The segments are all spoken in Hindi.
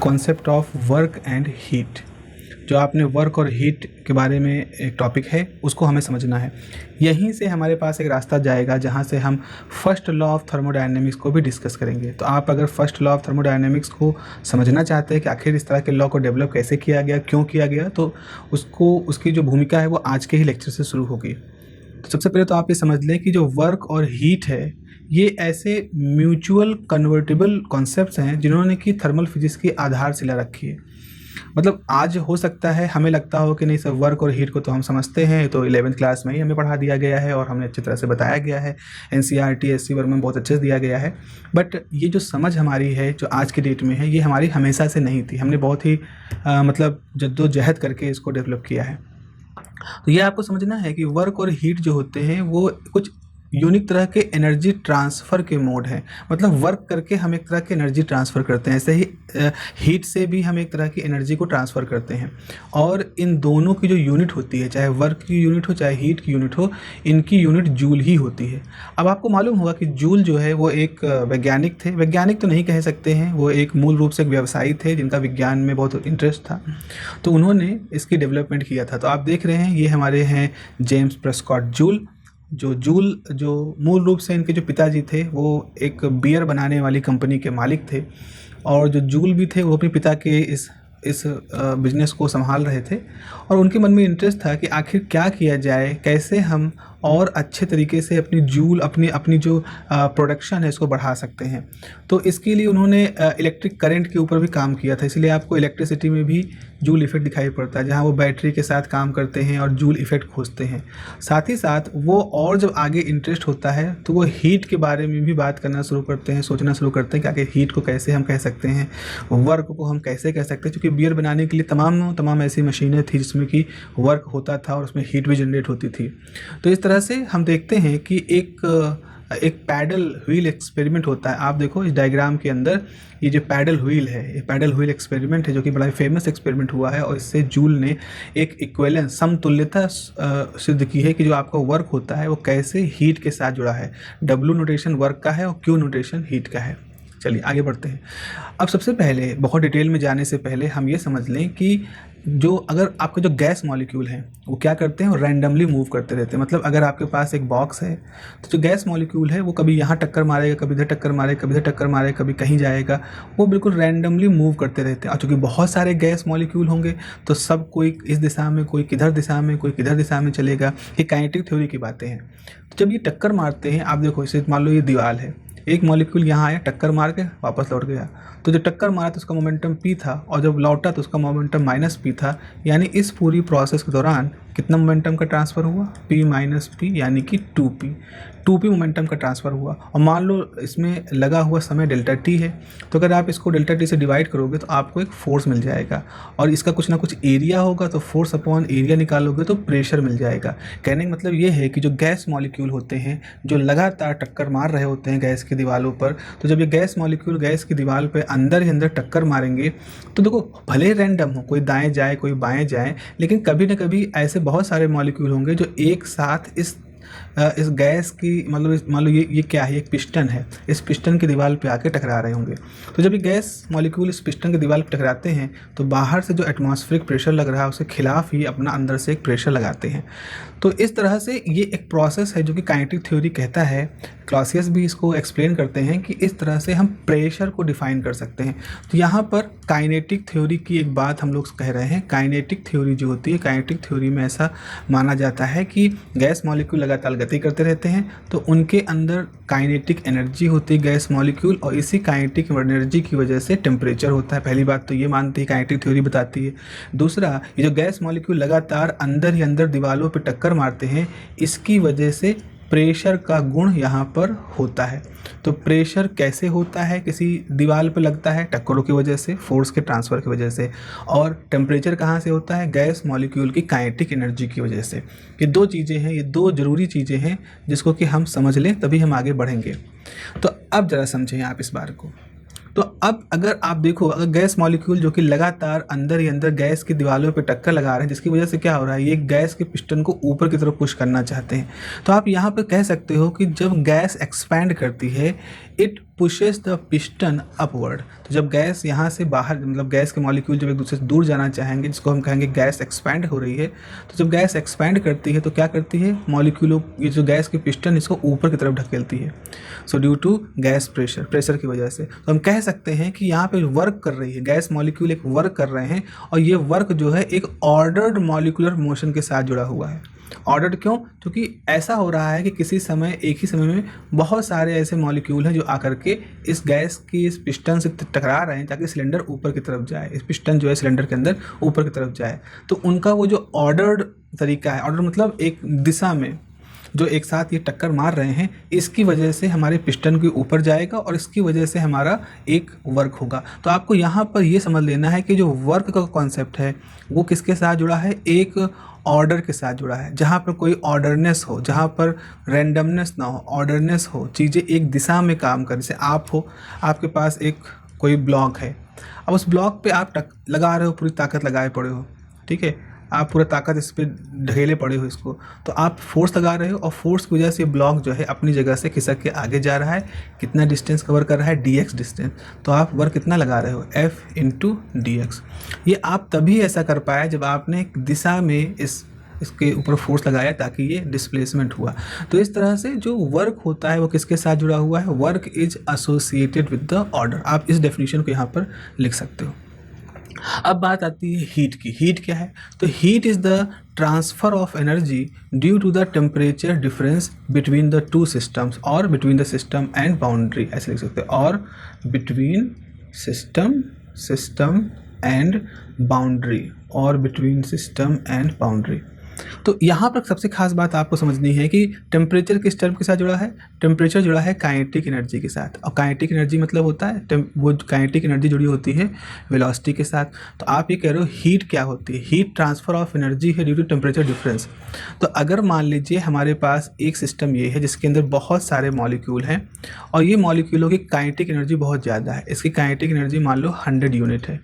Concept of work and heat. जो आपने वर्क और हीट के बारे में एक टॉपिक है उसको हमें समझना है। यहीं से हमारे पास एक रास्ता जाएगा जहाँ से हम फर्स्ट लॉ ऑफ थर्मोडायनेमिक्स को भी डिस्कस करेंगे। तो आप अगर फर्स्ट लॉ ऑफ थर्मोडायनेमिक्स को समझना चाहते हैं कि आखिर इस तरह के लॉ को डेवलप कैसे किया गया, क्यों किया गया, तो उसको उसकी जो भूमिका है वो आज के ही लेक्चर से शुरू होगी। तो सबसे पहले तो आप ये समझ लें कि जो वर्क और हीट है ये ऐसे म्यूचुअल कन्वर्टिबल कॉन्सेप्ट्स हैं जिन्होंने कि थर्मल फिजिक्स की आधारशिला रखी है। मतलब आज हो सकता है हमें लगता हो कि नहीं सर, वर्क और हीट को तो हम समझते हैं, तो 11th क्लास में ही हमें पढ़ा दिया गया है और हमें अच्छी तरह से बताया गया है, NCERT SC वर्ग में बहुत अच्छे से दिया गया है। बट ये जो समझ हमारी है जो आज के डेट में है ये हमारी हमेशा से नहीं थी। हमने बहुत ही मतलब जद्दोजहद करके इसको डेवलप किया है। तो ये आपको समझना है कि वर्क और हीट जो होते हैं वो कुछ यूनिक तरह के एनर्जी ट्रांसफ़र के मोड हैं। मतलब वर्क करके हम एक तरह की एनर्जी ट्रांसफ़र करते हैं, ऐसे ही हीट से भी हम एक तरह की एनर्जी को ट्रांसफ़र करते हैं। और इन दोनों की जो यूनिट होती है, चाहे वर्क की यूनिट हो चाहे हीट की यूनिट हो, इनकी यूनिट जूल ही होती है। अब आपको मालूम होगा कि जूल जो है वो एक वैज्ञानिक थे, वैज्ञानिक तो नहीं कह सकते हैं, वो एक मूल रूप से एक व्यवसायी थे जिनका विज्ञान में बहुत इंटरेस्ट था। तो उन्होंने इसकी डेवलपमेंट किया था। तो आप देख रहे हैं ये हमारे हैं जेम्स प्रेस्कॉट जूल। जो मूल रूप से इनके जो पिताजी थे वो एक बियर बनाने वाली कंपनी के मालिक थे, और जो जूल भी थे वो अपने पिता के इस बिजनेस को संभाल रहे थे। और उनके मन में इंटरेस्ट था कि आखिर क्या किया जाए, कैसे हम और अच्छे तरीके से अपनी जूल अपनी जो प्रोडक्शन है इसको बढ़ा सकते हैं। तो इसके लिए उन्होंने इलेक्ट्रिक करंट के ऊपर भी काम किया था। इसलिए आपको इलेक्ट्रिसिटी में भी जूल इफ़ेक्ट दिखाई पड़ता है, जहाँ वो बैटरी के साथ काम करते हैं और जूल इफ़ेक्ट खोजते हैं। साथ ही साथ वो और जब आगे इंटरेस्ट होता है तो वो हीट के बारे में भी बात करना शुरू करते हैं, सोचना शुरू करते हैं कि आखिर हीट को कैसे हम कह सकते हैं, वर्क को हम कैसे कह सकते हैं। क्योंकि बियर बनाने के लिए तमाम ऐसी मशीनें थी जिसमें कि वर्क होता था और उसमें हीट भी जनरेट होती थी। तो इस तरह से हम देखते हैं कि एक पैडल व्हील एक्सपेरिमेंट होता है। आप देखो इस डायग्राम के अंदर ये जो पैडल व्हील है, ये पैडल व्हील एक्सपेरिमेंट है जो कि बड़ा फेमस एक्सपेरिमेंट हुआ है। और इससे जूल ने एक इक्विवेलेंस समतुल्यता सिद्ध की है कि जो आपका वर्क होता है वो कैसे हीट के साथ जुड़ा है। W नोटेशन वर्क का है और Q नोटेशन हीट का है। चलिए आगे बढ़ते हैं। अब सबसे पहले बहुत डिटेल में जाने से पहले हम ये समझ लें कि अगर आपके जो गैस मॉलिक्यूल हैं वो क्या करते हैं, वो रैंडमली मूव करते रहते हैं। मतलब अगर आपके पास एक बॉक्स है तो जो गैस मॉलिक्यूल है वो कभी यहाँ टक्कर मारेगा, कभी इधर टक्कर मारेगा, कभी इधर टक्कर मारेगा, कभी कहीं जाएगा, वो बिल्कुल रैंडमली मूव करते रहते हैं। और चूँकि बहुत सारे गैस मॉलिक्यूल होंगे तो सब कोई इस दिशा में, कोई किधर दिशा में, कोई किधर दिशा में चलेगा। ये काइनेटिक थ्योरी की बातें हैं। तो जब ये टक्कर मारते हैं, आप देखो इसे मान लो ये दीवार है, एक मॉलिक्यूल यहाँ आया, टक्कर मार के वापस लौट गया। तो जब टक्कर मारा तो उसका मोमेंटम p था और जब लौटा तो उसका मोमेंटम -p था। यानी इस पूरी प्रोसेस के दौरान कितना मोमेंटम का ट्रांसफ़र हुआ, p - p यानी कि 2p मोमेंटम का ट्रांसफ़र हुआ। और मान लो इसमें लगा हुआ समय डेल्टा t है, तो अगर आप इसको डेल्टा t से डिवाइड करोगे तो आपको एक फोर्स मिल जाएगा और इसका कुछ ना कुछ एरिया होगा, तो फोर्स अपॉन एरिया निकालोगे तो प्रेशर मिल जाएगा। कहने का मतलब ये है कि जो गैस मॉलिक्यूल होते हैं जो लगातार टक्कर मार रहे होते हैं गैस की दीवारों पर, तो जब ये गैस मॉलिक्यूल गैस की दीवार पर अंदर ही अंदर टक्कर मारेंगे तो देखो भले रैंडम हो, कोई दाएँ जाए कोई बाएँ जाए, लेकिन कभी ना कभी ऐसे बहुत सारे मॉलिक्यूल होंगे जो एक साथ इस गैस की मतलब मान लो ये क्या है, एक पिस्टन है, इस पिस्टन की दीवार पे आके टकरा रहे होंगे। तो जब ये गैस मॉलिक्यूल इस पिस्टन की दीवार पे टकराते हैं तो बाहर से जो एटमॉस्फेरिक प्रेशर लग रहा है उसके खिलाफ ही अपना अंदर से एक प्रेशर लगाते हैं। तो इस तरह से ये एक प्रोसेस है जो कि काइनेटिक थ्योरी कहता है। क्लॉसियस भी इसको एक्सप्लेन करते हैं कि इस तरह से हम प्रेशर को डिफाइन कर सकते हैं। तो यहाँ पर काइनेटिक थ्योरी की एक बात हम लोग कह रहे हैं। काइनेटिक थ्योरी जो होती है, काइनेटिक थ्योरी में ऐसा माना जाता है कि गैस मॉलिक्यूल लगातार गति करते रहते हैं तो उनके अंदर काइनेटिक एनर्जी होती है गैस मॉलिक्यूल, और इसी काइनेटिक एनर्जी की वजह से टेम्परेचर होता है। पहली बात तो ये मानती है, काइनेटिक थ्योरी बताती है। दूसरा, ये जो गैस मॉलिक्यूल लगातार अंदर ही अंदर दीवारों पर टक्कर मारते हैं, इसकी वजह से प्रेशर का गुण यहाँ पर होता है। तो प्रेशर कैसे होता है, किसी दीवार पर लगता है टक्करों की वजह से, फोर्स के ट्रांसफ़र की वजह से। और टेम्परेचर कहाँ से होता है, गैस मॉलिक्यूल की काइनेटिक एनर्जी की वजह से। ये दो चीज़ें हैं, ये दो ज़रूरी चीज़ें हैं जिसको कि हम समझ लें तभी हम आगे बढ़ेंगे। तो अब ज़रा समझें आप इस बात को। तो अब अगर आप देखो, अगर गैस मॉलिक्यूल जो कि लगातार अंदर ही अंदर गैस की दीवारों पे टक्कर लगा रहे हैं, जिसकी वजह से क्या हो रहा है, ये गैस के पिस्टन को ऊपर की तरफ पुश करना चाहते हैं, तो आप यहाँ पे कह सकते हो कि जब गैस एक्सपैंड करती है, it pushes the piston upward. तो जब गैस यहाँ से बाहर, मतलब गैस के मॉलिक्यूल जब एक दूसरे से दूर जाना चाहेंगे, जिसको हम कहेंगे गैस एक्सपैंड हो रही है, तो जब गैस एक्सपैंड करती है तो क्या करती है, मॉलिक्यूलों, ये जो गैस के पिस्टन इसको ऊपर की तरफ ढकेलती है। So due to gas pressure की वजह से, तो हम कह सकते हैं कि यहाँ पे वर्क कर रही है, गैस मॉलिक्यूल एक वर्क कर रहे हैं, और ये वर्क जो है एक ऑर्डर्ड मॉलिक्यूलर मोशन के साथ जुड़ा हुआ है। ऑर्डर्ड क्यों? क्योंकि ऐसा हो रहा है कि किसी समय, एक ही समय में बहुत सारे ऐसे मॉलिक्यूल हैं जो आकर के इस गैस की इस पिस्टन से टकरा रहे हैं ताकि सिलेंडर ऊपर की तरफ जाए, इस पिस्टन जो है सिलेंडर के अंदर ऊपर की तरफ जाए। तो उनका वो जो ऑर्डर्ड तरीका है, ऑर्डर मतलब एक दिशा में जो एक साथ ये टक्कर मार रहे हैं, इसकी वजह से हमारे पिस्टन के ऊपर जाएगा और इसकी वजह से हमारा एक वर्क होगा। तो आपको यहाँ पर ये समझ लेना है कि जो वर्क का कॉन्सेप्ट है वो किसके साथ जुड़ा है, एक ऑर्डर के साथ जुड़ा है। जहाँ पर कोई ऑर्डरनेस हो, जहाँ पर रैंडमनेस ना हो, ऑर्डरनेस हो, चीज़ें एक दिशा में काम करें। जैसे आप हो, आपके पास एक कोई ब्लॉक है, अब उस ब्लॉक पे आप लगा रहे हो, पूरी ताकत लगाए पड़े हो, ठीक है, आप पूरा ताकत इस पर ढकेले पड़े हो इसको, तो आप फोर्स लगा रहे हो और फोर्स की वजह से ब्लॉक जो है अपनी जगह से खिसक के आगे जा रहा है। कितना डिस्टेंस कवर कर रहा है, dx डिस्टेंस। तो आप वर्क कितना लगा रहे हो, F इंटू dx। ये आप तभी ऐसा कर पाए जब आपने एक दिशा में इसके ऊपर फोर्स लगाया ताकि ये डिस्प्लेसमेंट हुआ। तो इस तरह से जो वर्क होता है वो किसके साथ जुड़ा हुआ है, work is associated with the order. आप इस डेफिनेशन को यहाँ पर लिख सकते हो। अब बात आती है हीट की। हीट क्या है? तो heat is the transfer of energy due to the temperature difference between the two systems, और between the system and boundary, ऐसे लिख सकते हैं, और बिटवीन सिस्टम एंड बाउंड्री, और बिटवीन सिस्टम एंड बाउंड्री। तो यहाँ पर सबसे खास बात आपको समझनी है कि टेम्परेचर किस टर्म के साथ जुड़ा है, टेम्परेचर जुड़ा है काइनेटिक एनर्जी के साथ, और काइनेटिक एनर्जी मतलब होता है वो काइनेटिक एनर्जी जुड़ी होती है वेलोसिटी के साथ। तो आप ये कह रहे हो हीट क्या होती है, हीट ट्रांसफर ऑफ एनर्जी है ड्यू टू टेम्परेचर डिफरेंस। तो अगर मान लीजिए हमारे पास एक सिस्टम ये है जिसके अंदर बहुत सारे मॉलिक्यूल हैं और ये मॉलिक्यूलों की काइनेटिक एनर्जी बहुत ज़्यादा है, इसकी काइनेटिक एनर्जी मान लो 100 यूनिट है,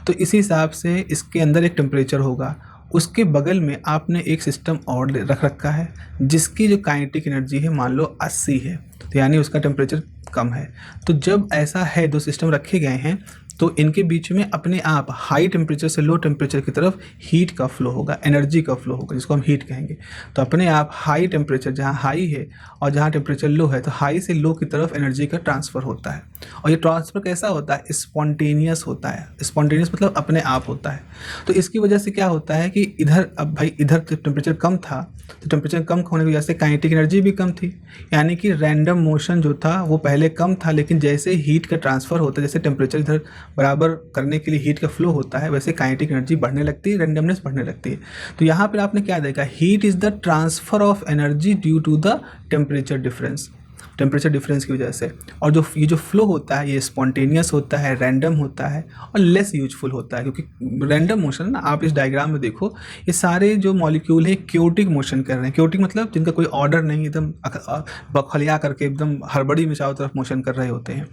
तो इसी हिसाब से इसके अंदर एक टेम्परेचर होगा। उसके बगल में आपने एक सिस्टम और रख रखा है जिसकी जो काइनेटिक एनर्जी है मान लो 80 है, तो यानी उसका टेम्परेचर कम है। तो जब ऐसा है, दो सिस्टम रखे गए हैं, तो इनके बीच में अपने आप हाई टेम्परेचर से लो टेम्परेचर की तरफ हीट का फ्लो होगा, एनर्जी का फ्लो होगा, जिसको हम हीट कहेंगे। तो अपने आप हाई टेम्परेचर जहाँ हाई है और जहाँ टेम्परेचर लो है, तो हाई से लो की तरफ एनर्जी का ट्रांसफ़र होता है। और ये ट्रांसफ़र कैसा होता है, स्पॉन्टेनियस होता है। स्पॉन्टेनियस मतलब अपने आप होता है। तो इसकी वजह से क्या होता है कि इधर, अब भाई इधर टेम्परेचर कम था, तो टेम्परेचर कम होने की वजह से काइनेटिक एनर्जी भी कम थी, यानी कि रैंडम मोशन जो था वो पहले कम था, लेकिन जैसे हीट का ट्रांसफ़र होता है, जैसे टेम्परेचर इधर बराबर करने के लिए हीट का फ्लो होता है, वैसे काइनेटिक एनर्जी बढ़ने लगती है, रैंडमनेस बढ़ने लगती है। तो यहाँ पर आपने क्या देखा, heat is the transfer of energy due to the temperature difference, temperature difference की वजह से। और जो ये जो फ्लो होता है ये स्पॉन्टेनियस होता है, रैंडम होता है और लेस यूजफुल होता है, क्योंकि रैंडम मोशन ना, आप इस डायग्राम में देखो, ये सारे जो मॉलिक्यूल है क्योटिक मोशन कर रहे हैं। क्योटिक मतलब जिनका कोई ऑर्डर नहीं, एकदम बखलिया करके एकदम हड़बड़ी में चारों तरफ मोशन कर रहे होते हैं।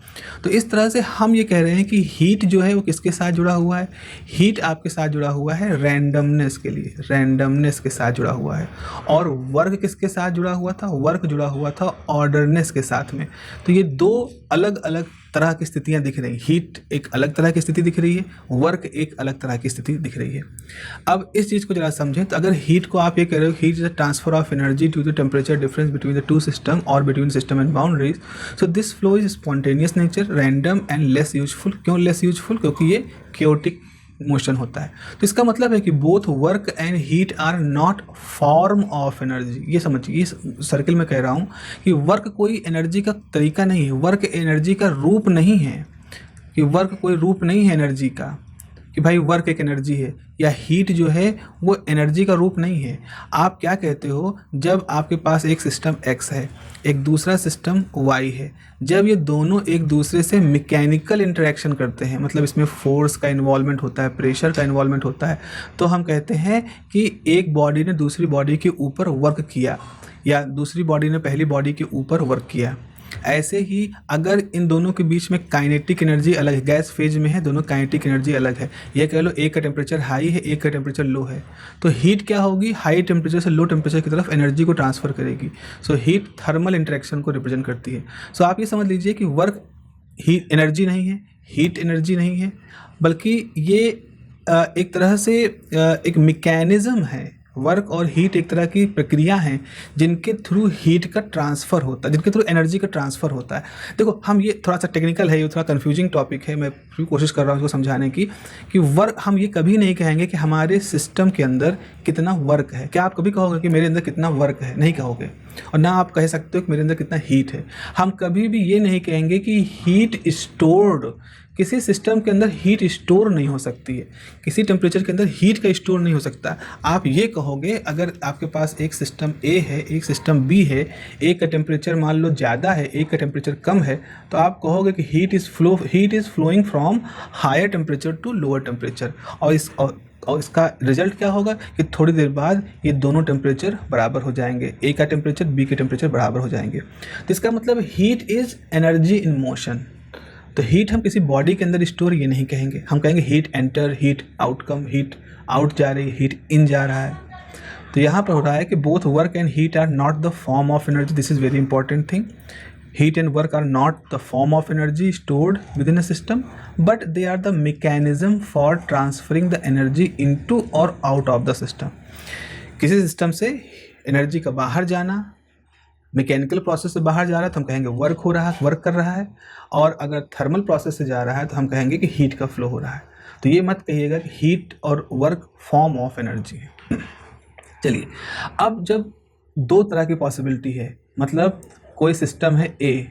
तो इस तरह से हम ये कह रहे हैं कि हीट जो है वो किसके साथ जुड़ा हुआ है, हीट आपके साथ जुड़ा हुआ है रैंडमनेस के लिए, रैंडमनेस के साथ जुड़ा हुआ है। और वर्क किसके साथ जुड़ा हुआ था, वर्क जुड़ा हुआ था ऑर्डरनेस के साथ में। तो ये दो अलग अलग तरह की स्थितियां दिख रही हैं, हीट एक अलग तरह की स्थिति दिख रही है, वर्क एक अलग तरह की स्थिति दिख रही है। अब इस चीज़ को जरा समझें, तो अगर हीट को आप ये कह रहे हो, heat is the transfer of energy due to temperature difference between the two system और between system and boundaries, so this flow is spontaneous nature, random and less useful. क्यों लेस यूजफुल? क्योंकि ये क्योटिक मोशन होता है। तो इसका मतलब है कि both work and heat are not form of energy. ये समझिए, इस सर्किल में कह रहा हूँ कि वर्क कोई एनर्जी का तरीका नहीं है, वर्क एनर्जी का रूप नहीं है, कि वर्क कोई रूप नहीं है एनर्जी का, कि भाई वर्क एक एनर्जी है, या हीट जो है वो एनर्जी का रूप नहीं है। आप क्या कहते हो, जब आपके पास एक सिस्टम X है, एक दूसरा सिस्टम Y है, जब ये दोनों एक दूसरे से मैकेनिकल इंटरेक्शन करते हैं, मतलब इसमें फोर्स का इन्वॉल्वमेंट होता है, प्रेशर का इन्वॉल्वमेंट होता है, तो हम कहते हैं कि एक बॉडी ने दूसरी बॉडी के ऊपर वर्क किया, या दूसरी बॉडी ने पहली बॉडी के ऊपर वर्क किया। ऐसे ही अगर इन दोनों के बीच में काइनेटिक एनर्जी अलग है, गैस फेज में है, दोनों काइनेटिक एनर्जी अलग है, ये कह लो एक का टेम्परेचर हाई है, एक का टेम्परेचर लो है, तो हीट क्या होगी, हाई टेम्परेचर से लो टेम्परेचर की तरफ एनर्जी को ट्रांसफ़र करेगी। सो हीट थर्मल इंटरेक्शन को रिप्रेजेंट करती है। सो आप ये समझ लीजिए कि वर्क हीट एनर्जी नहीं है, हीट एनर्जी नहीं है, बल्कि ये एक तरह से एक मैकेनिज़्म है। वर्क और हीट एक तरह की प्रक्रिया हैं जिनके थ्रू हीट का ट्रांसफ़र होता है, जिनके थ्रू एनर्जी का ट्रांसफ़र होता है। देखो हम ये थोड़ा सा टेक्निकल है, ये थोड़ा कंफ्यूजिंग टॉपिक है, मैं भी कोशिश कर रहा हूँ इसको समझाने की कि वर्क हम ये कभी नहीं कहेंगे कि हमारे सिस्टम के अंदर कितना वर्क है। क्या आप कभी कहोगे कि मेरे अंदर कितना वर्क है? नहीं कहोगे। और ना आप कह सकते हो कि मेरे अंदर कितना हीट है। हम कभी भी ये नहीं कहेंगे कि हीट स्टोर्ड, किसी सिस्टम के अंदर हीट स्टोर नहीं हो सकती है, किसी टेम्परेचर के अंदर हीट का स्टोर नहीं हो सकता। आप ये कहोगे अगर आपके पास एक सिस्टम ए है, एक सिस्टम बी है, एक का टेम्परेचर मान लो ज़्यादा है, एक का टेम्परेचर कम है, तो आप कहोगे कि heat is flowing from higher temperature to lower temperature, और इसका रिजल्ट क्या होगा कि थोड़ी देर बाद ये दोनों टेम्परेचर बराबर हो जाएंगे, ए का टेम्परेचर बी के टेम्परेचर बराबर हो जाएंगे। तो इसका मतलब heat is energy in motion. तो हीट हम किसी बॉडी के अंदर स्टोर ये नहीं कहेंगे, हम कहेंगे heat enter, heat outcome, heat out जा रही है, हीट इन जा रहा है। तो यहाँ पर हो रहा है कि both work and heat are not the form of energy. This is very important thing. Heat and work are not the form of energy stored within a system, but they are the mechanism for transferring the energy into or out of the system. किसी सिस्टम से एनर्जी का बाहर जाना, मैकेनिकल प्रोसेस से बाहर जा रहा है तो हम कहेंगे वर्क हो रहा है, वर्क कर रहा है, और अगर थर्मल प्रोसेस से जा रहा है तो हम कहेंगे कि हीट का फ्लो हो रहा है। तो ये मत कहिएगा कि हीट और वर्क फॉर्म ऑफ एनर्जी है। चलिए, अब जब दो तरह की पॉसिबिलिटी है, मतलब कोई सिस्टम है ए,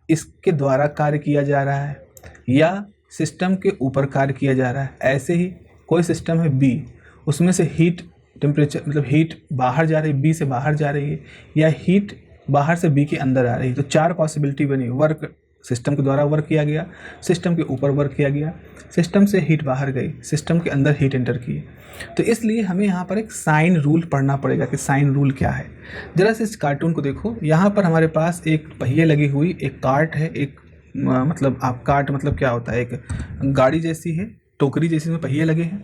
इसके द्वारा कार्य किया जा रहा है, या सिस्टम के ऊपर कार्य किया जा रहा है। ऐसे ही कोई सिस्टम है बी, उसमें से हीट टेम्परेचर मतलब हीट बाहर जा रही है, बी से बाहर जा रही है, या हीट बाहर से बी के अंदर आ रही है। तो चार पॉसिबिलिटी बनी। वर्क सिस्टम के द्वारा वर्क किया गया, सिस्टम के ऊपर वर्क किया गया, सिस्टम से हीट बाहर गई, सिस्टम के अंदर हीट एंटर की। तो इसलिए हमें यहाँ पर एक साइन रूल पढ़ना पड़ेगा कि साइन रूल क्या है। जरा से इस कार्टून को देखो, यहाँ पर हमारे पास एक पहिए लगी हुई एक कार्ट है, एक मतलब आप कार्ट मतलब क्या होता है, एक गाड़ी जैसी है, टोकरी जैसी में पहिए लगे हैं,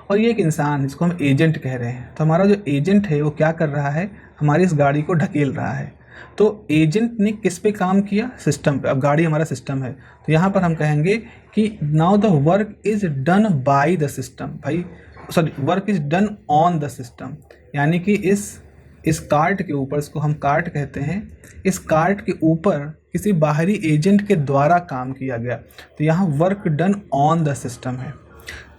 और ये एक इंसान, इसको हम एजेंट कह रहे हैं। तो हमारा जो एजेंट है वो क्या कर रहा है, हमारी इस गाड़ी को ढकेल रहा है। तो एजेंट ने किस पे काम किया, सिस्टम पे। अब गाड़ी हमारा सिस्टम है, तो यहाँ पर हम कहेंगे कि now the work is done by the system. भाई sorry, work is done on the system, यानी कि इस कार्ट के ऊपर, इसको हम कार्ट कहते हैं, इस कार्ट के ऊपर किसी बाहरी एजेंट के द्वारा काम किया गया। तो यहाँ work done on the system है,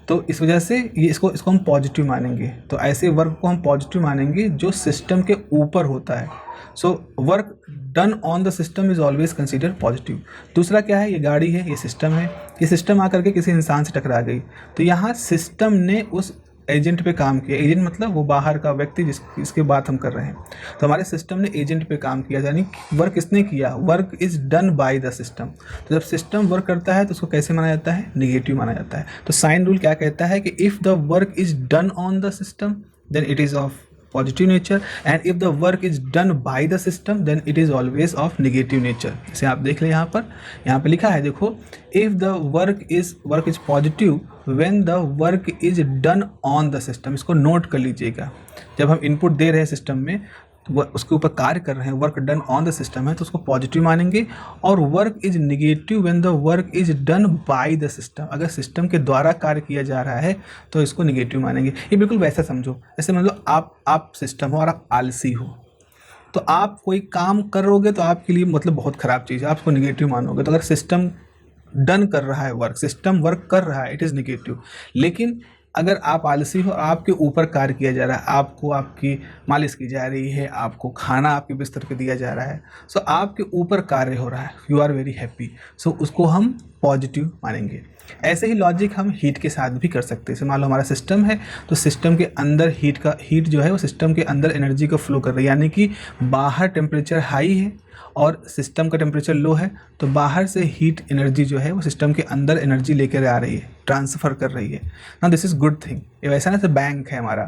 तो इस वजह से ये इसको हम पॉजिटिव मानेंगे। तो ऐसे वर्क को हम पॉजिटिव मानेंगे जो सिस्टम के ऊपर होता है। So work done on the system is always consider positive. दूसरा क्या है, ये गाड़ी है, ये सिस्टम है, ये सिस्टम आकर के किसी इंसान से टकरा गई, तो यहाँ सिस्टम ने उस एजेंट पे काम किया। एजेंट मतलब वो बाहर का व्यक्ति जिसकी बात हम कर रहे हैं। तो हमारे सिस्टम ने एजेंट पे काम किया, यानी वर्क किसने किया, work is done by the system. तो जब सिस्टम वर्क करता है तो उसको कैसे माना जाता है, निगेटिव माना जाता है। तो साइन रूल क्या कहता है कि if the work is done on the system then it is of positive nature, and if the work is done by the system then it is always of negative nature. इसे आप देख लें, यहाँ पर लिखा है, देखो, if the work is positive when the work is done on the system. इसको नोट कर लीजिएगा, जब हम इनपुट दे रहे हैं सिस्टम में, उसके ऊपर कार्य कर रहे हैं, work done on the system है, तो उसको पॉजिटिव मानेंगे। और work is negative when the work is done by the system. अगर सिस्टम के द्वारा कार्य किया जा रहा है तो इसको निगेटिव मानेंगे। ये बिल्कुल वैसा समझो, जैसे मतलब आप सिस्टम हो और आप आलसी हो, तो आप कोई काम करोगे तो आपके लिए मतलब बहुत ख़राब चीज़ है, आप उसको निगेटिव मानोगे। तो अगर सिस्टम डन कर रहा है वर्क, सिस्टम वर्क कर रहा है, इट इज़ निगेटिव। लेकिन अगर आप आलसी हो, आपके ऊपर कार्य किया जा रहा है, आपको आपकी मालिश की जा रही है, आपको खाना आपके बिस्तर पे दिया जा रहा है, सो आपके ऊपर कार्य हो रहा है, यू आर वेरी हैप्पी, सो उसको हम पॉजिटिव मानेंगे। ऐसे ही लॉजिक हम हीट के साथ भी कर सकते हैं। जैसे मान लो हमारा सिस्टम है, तो सिस्टम के अंदर हीट जो है वो सिस्टम के अंदर एनर्जी को फ्लो कर रही है, यानी कि बाहर टेम्परेचर हाई है और सिस्टम का टेम्परेचर लो है, तो बाहर से हीट एनर्जी जो है वो सिस्टम के अंदर एनर्जी लेकर आ रही है, ट्रांसफ़र कर रही है ना। This is good thing. ये वैसा ना, तो बैंक है हमारा,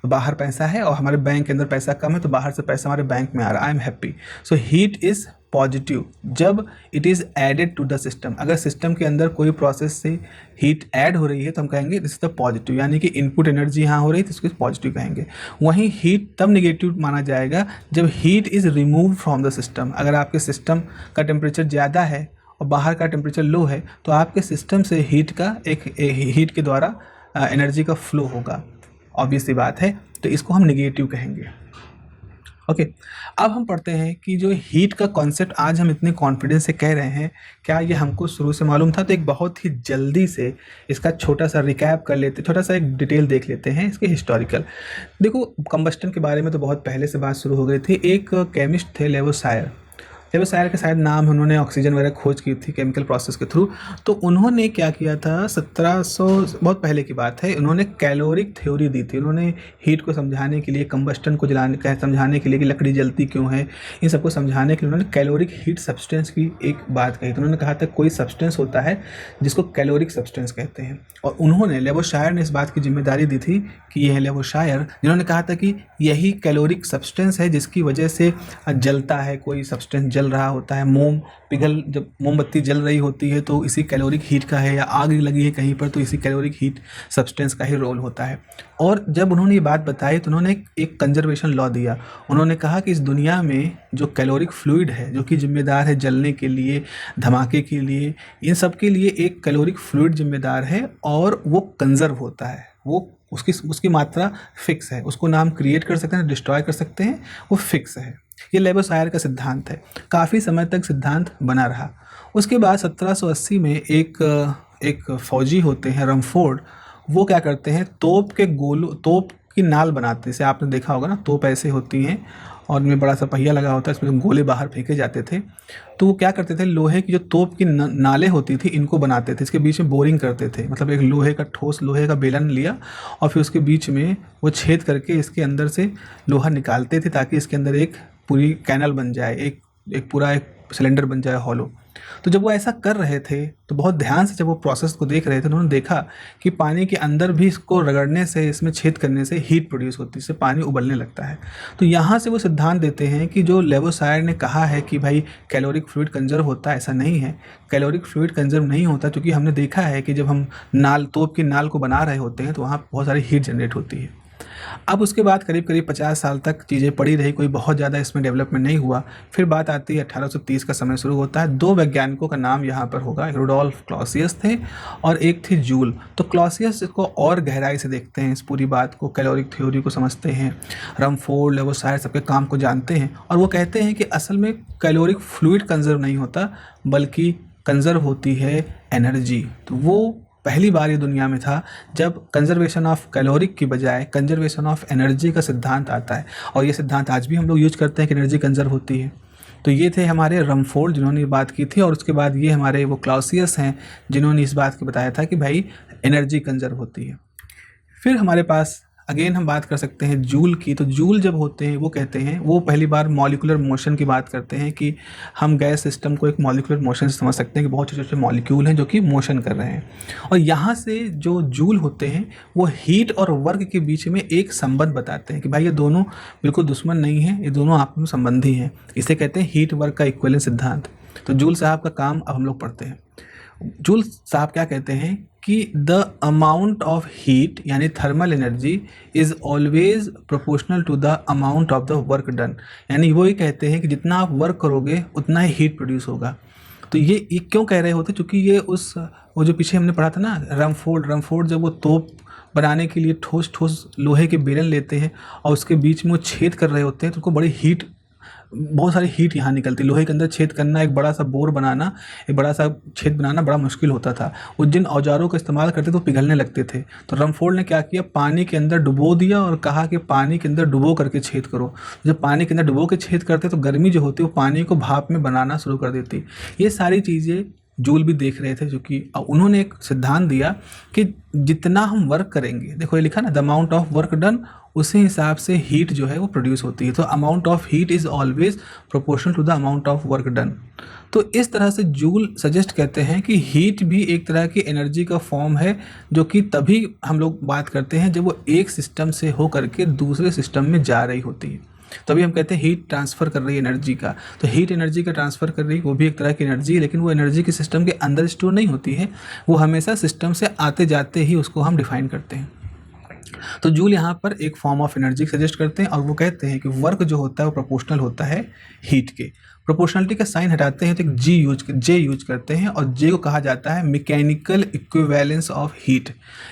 तो बाहर पैसा है और हमारे बैंक के अंदर पैसा कम है, तो बाहर से पैसा हमारे बैंक में आ रहा है, I am happy. So heat is positive जब it is added to the system. अगर सिस्टम के अंदर कोई प्रोसेस से हीट ऐड हो रही है तो हम कहेंगे दिस इज द पॉजिटिव, यानी कि इनपुट एनर्जी यहाँ हो रही है तो इसको पॉजिटिव कहेंगे। वहीं हीट तब नेगेटिव माना जाएगा जब heat is remove from the system. अगर आपके सिस्टम का टेम्परेचर ज़्यादा है और बाहर का टेम्परेचर लो है तो आपके सिस्टम से हीट के द्वारा एनर्जी का फ्लो होगा, ऑब्वियस सी बात है, तो इसको हम नेगेटिव कहेंगे। ओके, अब हम पढ़ते हैं कि जो हीट का कॉन्सेप्ट आज हम इतने कॉन्फिडेंस से कह रहे हैं, क्या ये हमको शुरू से मालूम था? तो एक बहुत ही जल्दी से इसका छोटा सा रिकैप कर लेते, छोटा सा एक डिटेल देख लेते हैं इसके हिस्टोरिकल। देखो, कंबस्टन के बारे में तो बहुत पहले से बात शुरू हो गई थी। एक केमिस्ट थे लेवोसायर का शायद नाम है, उन्होंने ऑक्सीजन वगैरह खोज की थी केमिकल प्रोसेस के थ्रू। तो उन्होंने क्या किया था, 1700 बहुत पहले की बात है, उन्होंने कैलोरिक थ्योरी दी थी। उन्होंने हीट को समझाने के लिए, कंबस्टन को समझाने के लिए कि लकड़ी जलती क्यों है, इन सबको समझाने के लिए उन्होंने कैलोरिक हीट सब्सटेंस की एक बात कही। तो उन्होंने कहा था कोई सब्सटेंस होता है जिसको कैलोरिक सब्सटेंस कहते हैं, और उन्होंने लेवोसायर ने इस बात की जिम्मेदारी दी थी कि यह लेवोसायर जिन्होंने कहा था कि यही कैलोरिक सब्सटेंस है जिसकी वजह से जलता है, कोई सब्सटेंस जल रहा होता है, जब मोमबत्ती जल रही होती है तो इसी कैलोरिक हीट का है, या आग लगी है कहीं पर तो इसी कैलोरिक हीट सब्सटेंस का ही रोल होता है। और जब उन्होंने ये बात बताई तो उन्होंने एक कंजर्वेशन लॉ दिया। उन्होंने कहा कि इस दुनिया में जो कैलोरिक फ्लूइड है, जो कि जिम्मेदार है जलने के लिए, धमाके के लिए, इन सब के लिए एक कैलोरिक फ्लूइड जिम्मेदार है और वो कंजर्व होता है, वो उसकी मात्रा फिक्स है, उसको ना हम क्रिएट कर सकते हैं, डिस्ट्रॉय कर सकते हैं, वो फिक्स है। ये लेवोसायर का सिद्धांत है, काफ़ी समय तक सिद्धांत बना रहा। उसके बाद 1780 में एक फौजी होते हैं रमफोर्ड, वो क्या करते हैं, तोप की नाल बनाते हैं। जैसे आपने देखा होगा ना, तोप ऐसे होती हैं और इनमें बड़ा सा पहिया लगा होता है, इसमें गोले बाहर फेंके जाते थे। तो वो क्या करते थे, लोहे की जो तोप की नालें होती थी इनको बनाते थे, इसके बीच में बोरिंग करते थे। मतलब एक ठोस लोहे का बेलन लिया और फिर उसके बीच में वो छेद करके इसके अंदर से लोहा निकालते थे ताकि इसके अंदर एक पूरी कैनल बन जाए, एक पूरा सिलेंडर बन जाए हॉलो। तो जब वो ऐसा कर रहे थे तो बहुत ध्यान से जब वो प्रोसेस को देख रहे थे, उन्होंने देखा कि पानी के अंदर भी इसको रगड़ने से, इसमें छेद करने से हीट प्रोड्यूस होती है, इससे पानी उबलने लगता है। तो यहाँ से वो सिद्धांत देते हैं कि जो लेवोसायर ने कहा है कि भाई कैलोरिक फ्लूइड कंजर्व होता है, ऐसा नहीं है। कैलोरिक फ्लूइड कंजर्व नहीं होता, क्योंकि हमने देखा है कि जब हम तोप की नाल को बना रहे होते हैं तो वहाँ बहुत सारी हीट जनरेट होती है। अब उसके बाद करीब 50 साल तक चीज़ें पड़ी रही, कोई बहुत ज़्यादा इसमें डेवलपमेंट नहीं हुआ। फिर बात आती है 1830 का समय शुरू होता है। दो वैज्ञानिकों का नाम यहाँ पर होगा, एक रुडोल्फ क्लॉसियस थे और एक थे जूल। तो क्लॉसियस को और गहराई से देखते हैं, इस पूरी बात को, कैलोरिक थ्योरी को समझते हैं, रमफोर्ड, लेवोसायर सबके काम को जानते हैं, और वो कहते हैं कि असल में कैलोरिक फ्लूइड कंजर्व नहीं होता बल्कि कंजर्व होती है एनर्जी। तो वो पहली बार ये दुनिया में था जब कंजर्वेशन ऑफ कैलोरिक की बजाय कंजर्वेशन ऑफ एनर्जी का सिद्धांत आता है, और ये सिद्धांत आज भी हम लोग यूज करते हैं कि एनर्जी कंजर्व होती है। तो ये थे हमारे रमफोर्ड जिन्होंने ये बात की थी, और उसके बाद ये हमारे वो क्लॉसियस हैं जिन्होंने इस बात को बताया था कि भाई एनर्जी कंजर्व होती है। फिर हमारे पास अगेन हम बात कर सकते हैं जूल की। तो जूल जब होते हैं वो कहते हैं, वो पहली बार मॉलिक्यूलर मोशन की बात करते हैं कि हम गैस सिस्टम को एक मॉलिक्यूलर मोशन से समझ सकते हैं कि बहुत छोटे छोटे मॉलिक्यूल हैं जो कि मोशन कर रहे हैं। और यहाँ से जो जूल होते हैं वो हीट और वर्क के बीच में एक संबंध बताते हैं कि भाई ये दोनों बिल्कुल दुश्मन नहीं हैं, ये दोनों आपस में संबंधी हैं। इसे कहते हैं हीट वर्क का इक्विवेलेंस सिद्धांत। तो जूल साहब का काम अब हम लोग पढ़ते हैं। जूल साहब क्या कहते हैं कि द अमाउंट ऑफ हीट यानी thermal energy is always proportional to the amount of the work done. यानी वो ये कहते हैं कि जितना आप वर्क करोगे उतना ही हीट प्रोड्यूस होगा। तो ये क्यों कह रहे होते, क्योंकि ये वो जो पीछे हमने पढ़ा था ना, रमफोर्ड जब वो तोप बनाने के लिए ठोस लोहे के बेलन लेते हैं और उसके बीच में वो छेद कर रहे होते हैं तो उनको बहुत सारी हीट यहाँ निकलती। लोहे के अंदर छेद करना, एक बड़ा सा बोर बनाना, एक बड़ा सा छेद बनाना बड़ा मुश्किल होता था। वो जिन औजारों का इस्तेमाल करते थे वो पिघलने लगते थे। तो रमफोर्ड ने क्या किया, पानी के अंदर डुबो दिया और कहा कि पानी के अंदर डुबो करके छेद करो। जब पानी के अंदर डुबो के छेद करते तो गर्मी जो होती है वो पानी को भाप में बनाना शुरू कर देती। ये सारी चीज़ें जूल भी देख रहे थे, क्योंकि उन्होंने एक सिद्धांत दिया कि जितना हम वर्क करेंगे, देखो ये लिखा ना, the amount of work done, उसी हिसाब से हीट जो है वो प्रोड्यूस होती है। तो amount of heat is always proportional to the amount of work done. तो इस तरह से जूल सजेस्ट कहते हैं कि हीट भी एक तरह की एनर्जी का फॉर्म है, जो कि तभी हम लोग बात करते हैं जब वो एक सिस्टम से हो करके दूसरे सिस्टम में जा रही होती है। तभी हम कहते हैं हीट ट्रांसफ़र कर रही है एनर्जी का। तो हीट एनर्जी का ट्रांसफ़र कर रही है, वो भी एक तरह की एनर्जी है, लेकिन वो एनर्जी की सिस्टम के अंदर स्टोर नहीं होती है, वो हमेशा सिस्टम से आते जाते ही उसको हम डिफाइन करते हैं। तो जूल यहाँ पर एक फॉर्म ऑफ एनर्जी सजेस्ट करते हैं और वो कहते हैं कि वर्क जो होता है वो प्रोपोर्शनल होता है हीट के। प्रोपोर्शनलिटी का साइन हटाते हैं तो एक जे यूज करते हैं और जे को कहा जाता है मैकेनिकल इक्विवेलेंस ऑफ हीट।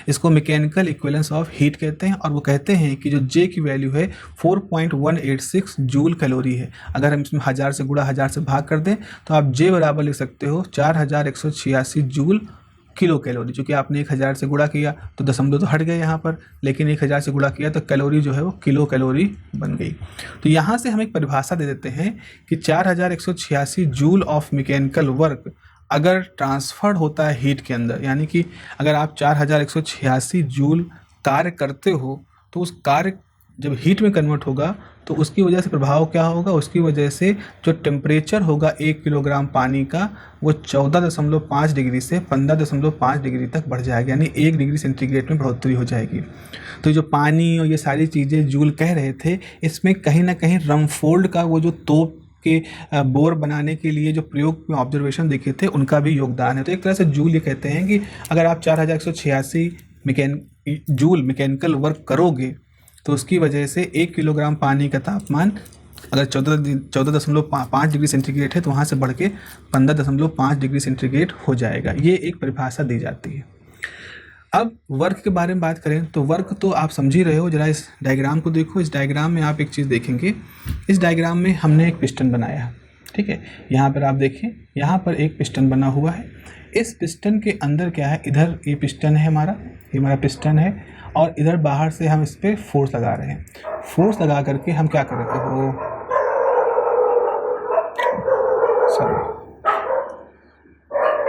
इसको मैकेनिकल इक्विवेलेंस ऑफ हीट कहते हैं और वो कहते हैं कि जो जे की वैल्यू है 4.186 जूल कैलोरी है। अगर हम इसमें 1000 से गुणा 1000 से भाग कर दें तो आप जे बराबर लिख सकते हो 4186 जूल किलो कैलोरी। चूँकि आपने 1000 से गुणा किया तो दशमलव तो हट गए यहाँ पर, लेकिन 1000 से गुणा किया तो कैलोरी जो है वो किलो कैलोरी बन गई। तो यहाँ से हम एक परिभाषा दे देते हैं कि 4186 जूल ऑफ मैकेनिकल वर्क अगर ट्रांसफर्ड होता है हीट के अंदर, यानी कि अगर आप 4186 जूल कार्य करते हो तो उस कार्य जब हीट में कन्वर्ट होगा तो उसकी वजह से प्रभाव क्या होगा, उसकी वजह से जो टेम्परेचर होगा 1 किलोग्राम पानी का वो 14.5 डिग्री से 15.5 डिग्री तक बढ़ जाएगा, यानी 1 डिग्री सेंटीग्रेड में बढ़ोतरी हो जाएगी। तो जो पानी और ये सारी चीज़ें जूल कह रहे थे, इसमें कहीं ना कहीं रमफोल्ड का वो जो तोप के बोर बनाने के लिए जो प्रयोग में ऑब्जर्वेशन देखे थे उनका भी योगदान है। तो एक तरह से जूल ये कहते हैं कि अगर आप 4186 जूल मैकेनिकल वर्क करोगे तो उसकी वजह से 1 किलोग्राम पानी का तापमान अगर 14.5 डिग्री सेंटीग्रेड है तो वहाँ से बढ़ के 15.5 डिग्री सेंटीग्रेड हो जाएगा। ये एक परिभाषा दी जाती है। अब वर्क के बारे में बात करें तो वर्क तो आप समझ ही रहे हो, जरा इस डायग्राम को देखो। इस डायग्राम में आप एक चीज़ देखेंगे, इस डायग्राम में हमने एक पिस्टन बनाया है, ठीक है। यहाँ पर आप देखें, यहाँ पर एक पिस्टन बना हुआ है। इस पिस्टन के अंदर क्या है, इधर ये पिस्टन है हमारा, ये हमारा पिस्टन है और इधर बाहर से हम इस पर फोर्स लगा रहे हैं। फोर्स लगा करके हम क्या कर रहे हो,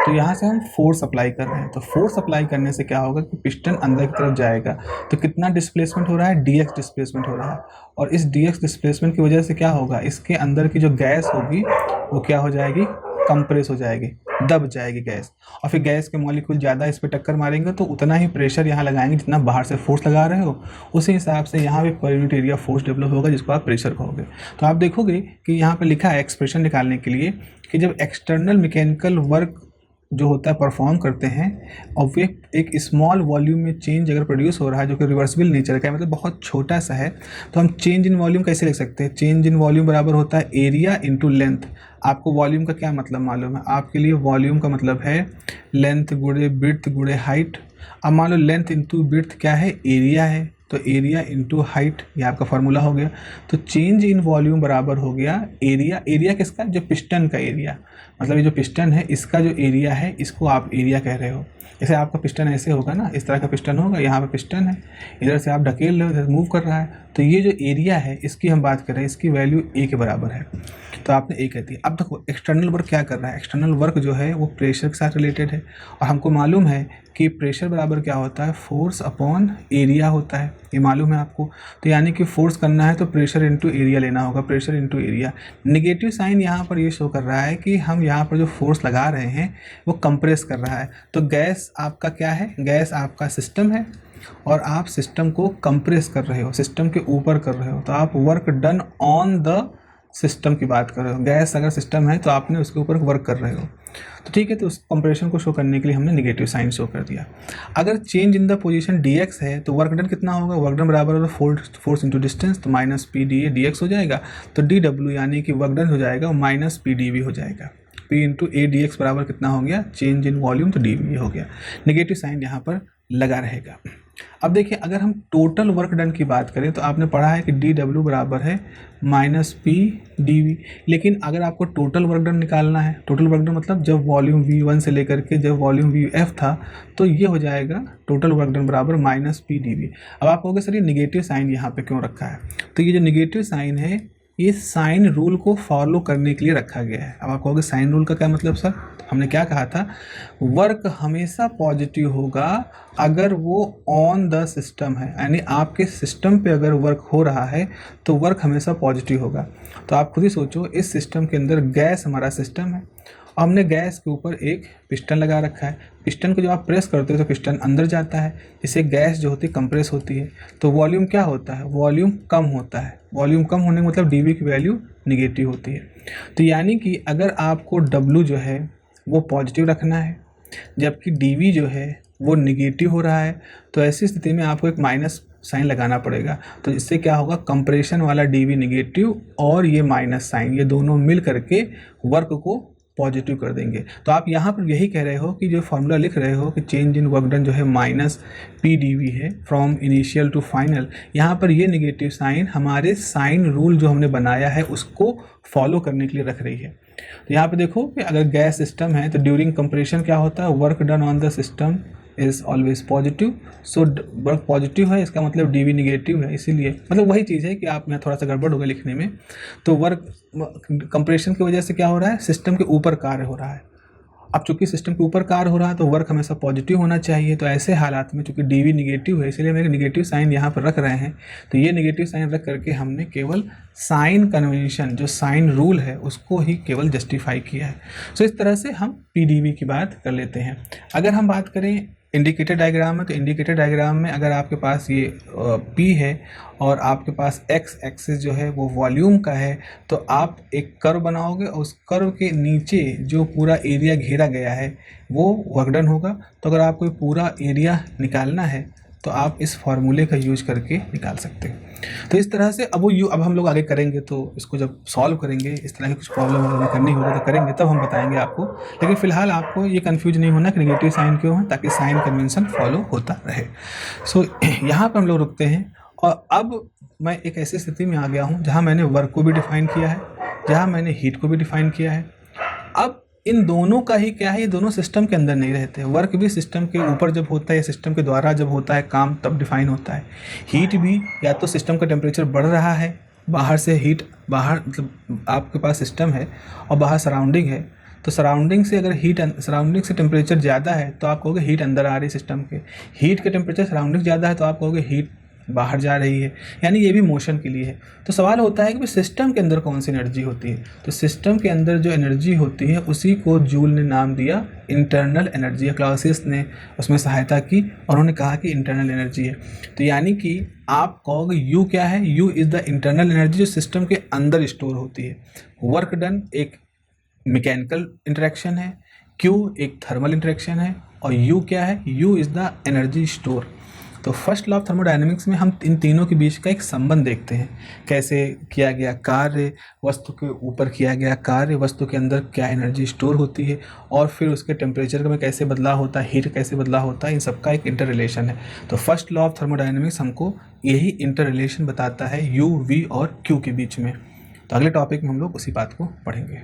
तो यहाँ से हम फोर्स अप्लाई कर रहे हैं। तो फोर्स अप्लाई करने से क्या होगा कि पिस्टन अंदर की तरफ जाएगा तो कितना डिस्प्लेसमेंट हो रहा है, dx डिस्प्लेसमेंट हो रहा है। और इस dx डिस्प्लेसमेंट की वजह से क्या होगा, इसके अंदर की जो गैस होगी वो क्या हो जाएगी, कंप्रेस हो जाएगी, दब जाएगी गैस। और फिर गैस के मॉलिक्यूल ज़्यादा इस पर टक्कर मारेंगे तो उतना ही प्रेशर यहाँ लगाएंगे जितना बाहर से फोर्स लगा रहे हो, उसी हिसाब से यहाँ भी per unit area force develop होगा जिसको आप प्रेशर कहोगे। तो आप देखोगे कि यहाँ पर लिखा है एक्सप्रेशन निकालने के लिए कि जब एक्सटर्नल मैकेनिकल वर्क जो होता है परफॉर्म करते हैं और वे एक स्मॉल वॉल्यूम में चेंज अगर प्रोड्यूस हो रहा है जो कि रिवर्सिबल नेचर का है, मतलब बहुत छोटा सा है, तो हम चेंज इन वॉल्यूम कैसे लिख सकते हैं, चेंज इन वॉल्यूम बराबर होता है एरिया इंटू लेंथ। आपको वॉल्यूम का क्या मतलब मालूम है, आपके लिए वॉल्यूम का मतलब है लेंथ गुणे विड्थ गुणे हाइट। अब मान लो लेंथ इंटू विड्थ क्या है, एरिया है, तो एरिया इंटू हाइट ये आपका फार्मूला हो गया। तो चेंज इन वॉल्यूम बराबर हो गया एरिया, एरिया किसका, जो पिस्टन का एरिया, मतलब ये जो पिस्टन है इसका जो एरिया है इसको आप एरिया कह रहे हो। जैसे आपका पिस्टन ऐसे होगा ना, इस तरह का पिस्टन होगा, यहाँ पे पिस्टन है, इधर से आप ढकेल रहे हो, इधर मूव कर रहा है, तो ये जो एरिया है इसकी हम बात कर रहे हैं, इसकी वैल्यू ए के बराबर है, तो आपने ए कह दिया। अब देखो एक्सटर्नल वर्क क्या कर रहा है, एक्सटर्नल वर्क जो है वो प्रेशर के साथ रिलेटेड है और हमको मालूम है कि प्रेशर बराबर क्या होता है, फोर्स अपॉन एरिया होता है, ये मालूम है आपको। तो यानी कि फोर्स करना है तो प्रेशर इंटू एरिया लेना होगा, pressure into area. Negative sign यहाँ पर ये शो कर रहा है कि हम यहाँ पर जो फोर्स लगा रहे हैं वो कंप्रेस कर रहा है। तो गैस आपका क्या है, गैस आपका सिस्टम है और आप सिस्टम को कंप्रेस कर रहे हो, सिस्टम के ऊपर कर रहे हो, तो आप work done on the system की बात कर रहे हो। गैस अगर सिस्टम है तो आपने उसके ऊपर वर्क कर रहे हो, तो ठीक है। तो उस कंप्रेशन को शो करने के लिए हमने नेगेटिव साइन शो कर दिया। अगर change in the position dx है तो वर्क डन कितना होगा, वर्क डन बराबर होगा फोर्स इंटू डिस्टेंस, तो minus P D A dx हो जाएगा, तो dw यानी कि वर्क डन हो जाएगा माइनस पी डी वी हो जाएगा। p into A D x बराबर कितना हो गया, चेंज इन वॉल्यूम, तो डी वी हो गया। नेगेटिव साइन यहाँ पर लगा रहेगा। अब देखिए अगर हम टोटल वर्क डन की बात करें तो आपने पढ़ा है कि डी डब्ल्यू बराबर है माइनस पी डी वी, लेकिन अगर आपको टोटल वर्क डन निकालना है, टोटल वर्क डन मतलब जब वॉल्यूम V1 से लेकर के जब वॉल्यूम VF था, तो ये हो जाएगा टोटल वर्क डन बराबर माइनस पी डी वी। अब आप कहोगे सर ये निगेटिव साइन यहाँ पे क्यों रखा है, तो ये जो निगेटिव साइन है ये साइन रूल को फॉलो करने के लिए रखा गया है। अब आप कहोगे साइन रूल का क्या मतलब सर, हमने क्या कहा था, वर्क हमेशा पॉजिटिव होगा अगर वो ऑन द सिस्टम है, यानी आपके सिस्टम पे अगर वर्क हो रहा है तो वर्क हमेशा पॉजिटिव होगा। तो आप खुद ही सोचो, इस सिस्टम के अंदर गैस हमारा सिस्टम है हमने गैस के ऊपर एक पिस्टन लगा रखा है। पिस्टन को जब आप प्रेस करते हो तो पिस्टन अंदर जाता है, इससे गैस जो होती है कंप्रेस होती है, तो वॉल्यूम क्या होता है, वॉल्यूम कम होता है। वॉल्यूम कम होने का मतलब dV की वैल्यू निगेटिव होती है। तो यानी कि अगर आपको W जो है वो पॉजिटिव रखना है जबकि dV जो है वो निगेटिव हो रहा है, तो ऐसी स्थिति में आपको एक माइनस साइन लगाना पड़ेगा। तो इससे क्या होगा, कंप्रेशन वाला dV निगेटिव और ये माइनस साइन, ये दोनों मिल करके वर्क को पॉजिटिव कर देंगे। तो आप यहाँ पर यही कह रहे हो कि जो फॉर्मूला लिख रहे हो कि चेंज इन वर्क डन जो है माइनस PdV है फ्रॉम इनिशियल टू फाइनल, यहाँ पर ये निगेटिव साइन हमारे साइन रूल जो हमने बनाया है उसको फॉलो करने के लिए रख रही है। तो यहाँ पे देखो कि अगर गैस सिस्टम है तो ड्यूरिंग कंप्रेशन क्या होता है, work done on the system is always positive. So work positive है, इसका मतलब dV निगेटिव है, इसीलिए मतलब वही चीज़ है कि आप में थोड़ा सा गड़बड़ होगा लिखने में। तो वर्क कंप्रेशन की वजह से क्या हो रहा है, सिस्टम के ऊपर कार्य हो रहा है। अब चूंकि सिस्टम के ऊपर कार्य हो रहा है तो वर्क हमेशा पॉजिटिव होना चाहिए। तो ऐसे हालात में चूंकि dV निगेटिव है इसलिए हम एक निगेटिव साइन यहाँ पर रख रहे हैं। तो ये निगेटिव साइन रख करके हमने केवल साइन कन्वेंशन जो साइन रूल है उसको ही केवल जस्टिफाई किया है। सो इस तरह से हम PdV की बात कर लेते हैं। अगर हम बात करें इंडिकेटर डायग्राम में, तो इंडिकेटर डायग्राम में अगर आपके पास ये P है और आपके पास X एक्सिस जो है वो वॉल्यूम का है, तो आप एक कर्व बनाओगे और उस कर्व के नीचे जो पूरा एरिया घेरा गया है वो वर्क डन होगा। तो अगर आपको पूरा एरिया निकालना है तो आप इस फार्मूले का यूज करके निकाल सकते हैं। तो इस तरह से अब हम लोग आगे करेंगे, तो इसको जब सॉल्व करेंगे इस तरह की कुछ प्रॉब्लम अगर करनी होगी तो करेंगे, तब हम बताएंगे आपको। लेकिन फिलहाल आपको ये कंफ्यूज नहीं होना कि नेगेटिव साइन क्यों है, ताकि साइन कन्वेंशन फॉलो होता रहे। सो यहाँ पर हम लोग रुकते हैं और अब मैं एक ऐसी स्थिति में आ गया हूँ जहाँ मैंने वर्क को भी डिफाइन किया है, जहाँ मैंने हीट को भी डिफाइन किया है। अब इन दोनों का ही क्या है, ये दोनों सिस्टम के अंदर नहीं रहते। वर्क भी सिस्टम के ऊपर जब होता है, सिस्टम के द्वारा जब होता है काम, तब डिफाइन होता है। हीट भी या तो सिस्टम का टेम्परेचर बढ़ रहा है, बाहर से हीट, बाहर मतलब आपके पास सिस्टम है और बाहर सराउंडिंग है, तो सराउंडिंग से अगर सराउंडिंग से टेम्परेचर ज़्यादा है तो आप कहोगे हीट अंदर आ रही है सिस्टम के। हीट के टेम्परेचर सराउंडिंग ज़्यादा है तो आप कहोगे हीट बाहर जा रही है, यानी ये भी मोशन के लिए है। तो सवाल होता है कि सिस्टम के अंदर कौन सी एनर्जी होती है, तो सिस्टम के अंदर जो एनर्जी होती है उसी को जूल ने नाम दिया इंटरनल एनर्जी। क्लाउसियस ने उसमें सहायता की और उन्होंने कहा कि इंटरनल एनर्जी है। तो यानी कि आप कहोगे यू क्या है, you is the internal energy जो सिस्टम के अंदर स्टोर होती है। वर्क डन एक मैकेनिकल इंटरेक्शन है, क्यू एक थर्मल इंटरेक्शन है और यू क्या है, you is the energy store. तो फर्स्ट लॉ ऑफ थर्मोडायनेमिक्स में हम इन तीनों के बीच का एक संबंध देखते हैं, कैसे किया गया कार्य, वस्तु के ऊपर किया गया कार्य, वस्तु के अंदर क्या एनर्जी स्टोर होती है और फिर उसके टेम्परेचर में कैसे बदलाव होता है, हीट कैसे बदलाव होता है, इन सबका एक इंटर रिलेशन है। तो फर्स्ट लॉ ऑफ थर्मोडायनेमिक्स हमको यही इंटर रिलेशन बताता है यू, वी और क्यू के बीच में। तो अगले टॉपिक में हम लोग उसी बात को पढ़ेंगे।